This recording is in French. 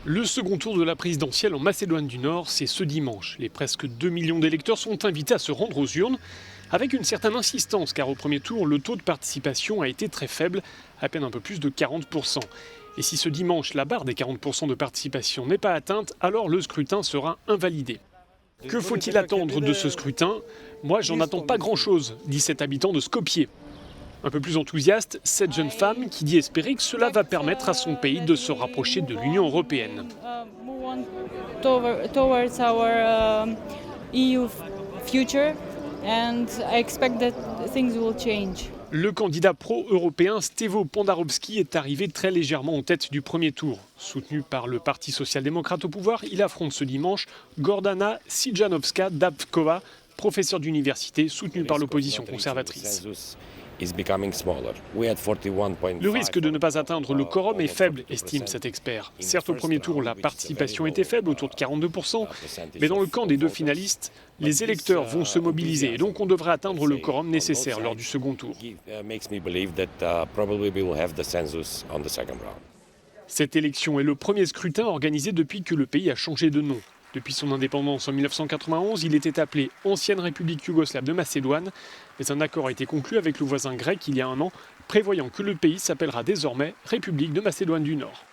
Le second tour de la présidentielle en Macédoine du Nord, c'est ce dimanche. Les presque 2 millions d'électeurs sont invités à se rendre aux urnes, avec une certaine insistance, car au premier tour, le taux de participation a été très faible, à peine un peu plus de 40%. Et si ce dimanche, la barre des 40% de participation n'est pas atteinte, alors le scrutin sera invalidé. Que faut-il attendre de ce scrutin? Moi, j'en attends pas grand-chose, dit cet habitant de Skopje. Un peu plus enthousiaste, cette jeune femme qui dit espérer que cela va permettre à son pays de se rapprocher de l'Union européenne. Towards our EU future, and I expect that things will change. Le candidat pro-européen Stevo Pondarovski est arrivé très légèrement en tête du premier tour. Soutenu par le Parti social-démocrate au pouvoir, il affronte ce dimanche Gordana Sijanovska-Davkova, professeure d'université soutenue par l'opposition conservatrice. Le risque de ne pas atteindre le quorum est faible, estime cet expert. Certes, au premier tour, la participation était faible, autour de 42%, mais dans le camp des deux finalistes, les électeurs vont se mobiliser et donc on devrait atteindre le quorum nécessaire lors du second tour. Cette élection est le premier scrutin organisé depuis que le pays a changé de nom. Depuis son indépendance en 1991, il était appelé Ancienne République yougoslave de Macédoine, mais un accord a été conclu avec le voisin grec il y a un an, prévoyant que le pays s'appellera désormais République de Macédoine du Nord.